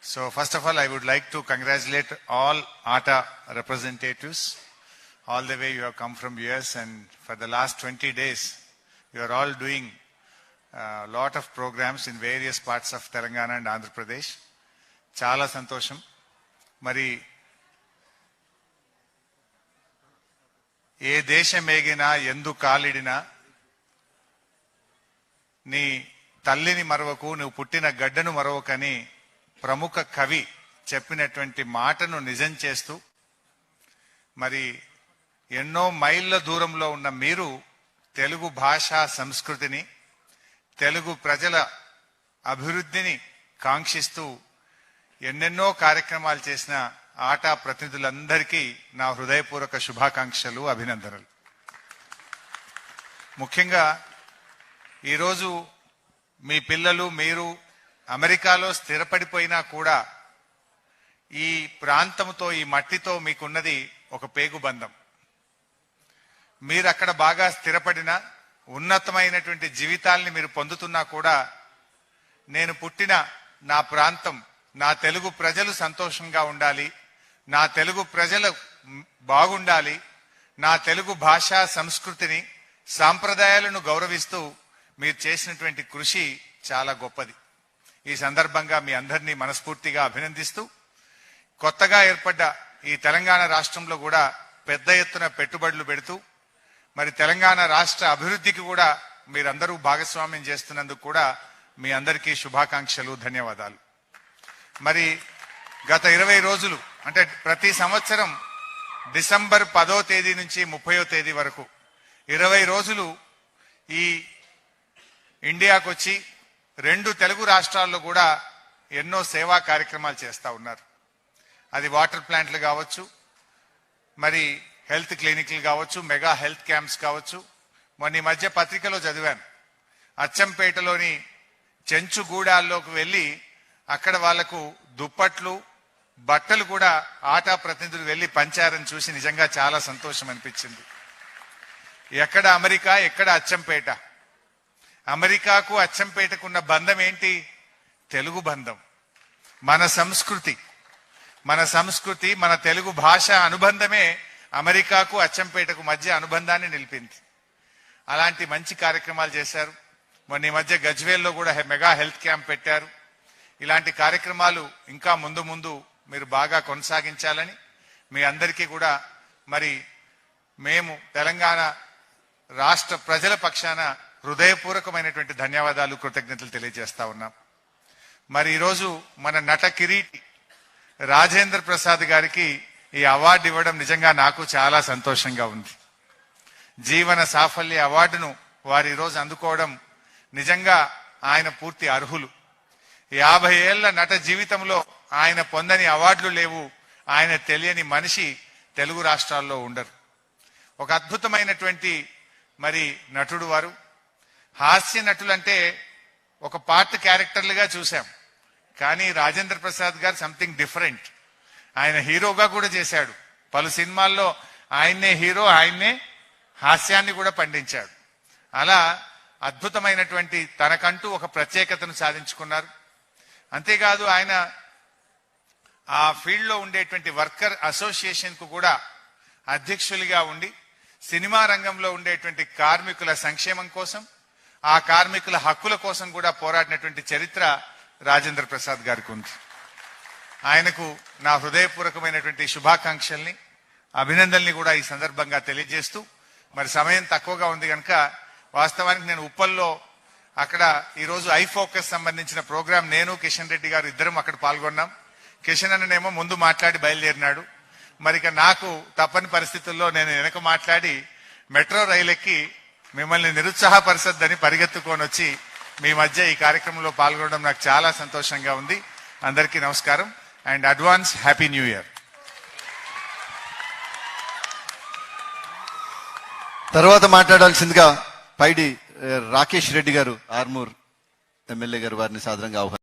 So first of all, I would like to congratulate all ATA representatives. All the way you have come from US, and for the last 20 days, you are all doing a lot of programs in various parts of Telangana and Andhra Pradesh. Chala santosham. Mari ఏ దేశమేగినా ఎందు కాలిడినా నీ తల్లిని మరవకు, నువ్వు పుట్టిన గడ్డను మరవకని ప్రముఖ కవి చెప్పినటువంటి మాటను నిజం చేస్తూ, మరి ఎన్నో మైళ్ళ దూరంలో ఉన్న మీరు తెలుగు భాషా సంస్కృతిని, తెలుగు ప్రజల అభివృద్ధిని కాంక్షిస్తూ ఎన్నెన్నో కార్యక్రమాలు చేసిన ఆటా ప్రతినిధులందరికీ నా హృదయపూర్వక శుభాకాంక్షలు, అభినందనలు. ముఖ్యంగా ఈరోజు మీ పిల్లలు, మీరు అమెరికాలో స్థిరపడిపోయినా కూడా ఈ ప్రాంతంతో, ఈ మట్టితో మీకున్నది ఒక పేగుబంధం. మీరు అక్కడ బాగా స్థిరపడిన ఉన్నతమైనటువంటి జీవితాల్ని మీరు పొందుతున్నా కూడా, నేను పుట్టిన నా ప్రాంతం, నా తెలుగు ప్రజలు సంతోషంగా ఉండాలి, నా తెలుగు ప్రజలు బాగుండాలి, నా తెలుగు భాషా సంస్కృతిని, సాంప్రదాయాలను గౌరవిస్తూ మీరు చేసినటువంటి కృషి చాలా గొప్పది. ఈ సందర్భంగా మీ అందరినీ మనస్ఫూర్తిగా అభినందిస్తూ, కొత్తగా ఏర్పడ్డ ఈ తెలంగాణ రాష్ట్రంలో కూడా పెద్ద ఎత్తున పెట్టుబడులు పెడుతూ, మరి తెలంగాణ రాష్ట్ర అభివృద్ధికి కూడా మీరందరూ భాగస్వామ్యం చేస్తున్నందుకు కూడా మీ అందరికీ శుభాకాంక్షలు, ధన్యవాదాలు. మరి గత 20 రోజులు, అంటే ప్రతి సంవత్సరం డిసెంబర్ 10వ తేదీ నుంచి 30వ తేదీ వరకు 20 రోజులు ఈ ఇండియాకు వచ్చి 2 తెలుగు రాష్ట్రాల్లో కూడా ఎన్నో సేవా కార్యక్రమాలు చేస్తూ ఉన్నారు. అది వాటర్ ప్లాంట్లు కావచ్చు, మరి హెల్త్ క్లినిక్లు కావచ్చు, మెగా హెల్త్ క్యాంప్స్ కావచ్చు. మొన్న ఈ మధ్య పత్రికలో చదివాను, అచ్చంపేటలోని చెంచుగూడాల్లోకి వెళ్ళి అక్కడ వాళ్లకు దుప్పట్లు, బట్టలు కూడా ఆటా ప్రతినిధులు వెళ్లి పంచారని చూసి నిజంగా చాలా సంతోషం అనిపించింది. ఎక్కడ అమెరికా, ఎక్కడ అచ్చంపేట? అమెరికాకు అచ్చంపేటకు ఉన్న బంధం ఏంటి? తెలుగు బంధం. మన సంస్కృతి, మన తెలుగు భాష అనుబంధమే అమెరికాకు అచ్చంపేటకు మధ్య అనుబంధాన్ని నిలిపింది. అలాంటి మంచి కార్యక్రమాలు చేశారు. మొన్న ఈ మధ్య గజ్వేల్లో కూడా మెగా హెల్త్ క్యాంప్ పెట్టారు. ఇలాంటి కార్యక్రమాలు ఇంకా ముందు మీరు బాగా కొనసాగించాలని మీ అందరికీ కూడా మరి మేము తెలంగాణ రాష్ట్ర ప్రజల పక్షాన హృదయపూర్వకమైనటువంటి ధన్యవాదాలు, కృతజ్ఞతలు తెలియజేస్తా ఉన్నాం. మరి ఈరోజు మన నట కిరీటి రాజేంద్ర ప్రసాద్ గారికి ఈ అవార్డు ఇవ్వడం నిజంగా నాకు చాలా సంతోషంగా ఉంది. జీవన సాఫల్య అవార్డును వారు ఈరోజు అందుకోవడం నిజంగా ఆయన పూర్తి అర్హులు. 50 ఏళ్ల నట జీవితంలో ఆయన పొందని అవార్డులు లేవు. ఆయన తెలియని మనిషి తెలుగు రాష్ట్రాల్లో ఉండరు. ఒక అద్భుతమైనటువంటి మరి నటుడు వారు. హాస్య నటులంటే ఒక పార్ట్ క్యారెక్టర్లుగా చూశాం, కానీ రాజేంద్ర ప్రసాద్ గారు సంథింగ్ డిఫరెంట్. ఆయన హీరోగా కూడా చేశాడు. పలు సినిమాల్లో ఆయన్నే హీరో, ఆయన్నే హాస్యాన్ని కూడా పండించాడు. అలా అద్భుతమైనటువంటి తనకంటూ ఒక ప్రత్యేకతను సాధించుకున్నారు. అంతేకాదు, ఆయన ఆ ఫీల్డ్ లో ఉండేటువంటి వర్కర్ అసోసియేషన్ కు కూడా అధ్యక్షులుగా ఉండి సినిమా రంగంలో ఉండేటువంటి కార్మికుల సంక్షేమం కోసం, ఆ కార్మికుల హక్కుల కోసం కూడా పోరాడినటువంటి చరిత్ర రాజేంద్ర ప్రసాద్ గారికి ఉంది. ఆయనకు నా హృదయపూర్వకమైనటువంటి శుభాకాంక్షల్ని, అభినందనల్ని కూడా ఈ సందర్భంగా తెలియజేస్తూ, మరి సమయం తక్కువగా ఉంది కనుక వాస్తవానికి నేను ఉప్పల్లో అక్కడ ఈరోజు ఐ ఫోకస్ సంబంధించిన ప్రోగ్రాం నేను కిషన్ రెడ్డి గారు ఇద్దరం అక్కడ పాల్గొన్నాం. కిషన్ అన్ననేమో ముందు మాట్లాడి బయలుదేరినాడు. మరి ఇక నాకు తప్పని పరిస్థితుల్లో నేను వెనక మాట్లాడి మెట్రో రైలు ఎక్కి మిమ్మల్ని నిరుత్సాహపరచద్దని పరిగెత్తుకొని వచ్చి మీ మధ్య ఈ కార్యక్రమంలో పాల్గొనడం నాకు చాలా సంతోషంగా ఉంది. అందరికీ నమస్కారం and advance happy new year. తర్వాత మాట్లాడాల్సిందిగా పైడి రాకేష్ రెడ్డి గారు, ఆర్మూర్ ఎమ్మెల్యే గారు, వారిని సాదరంగా ఆహ్వానిస్తున్నారు.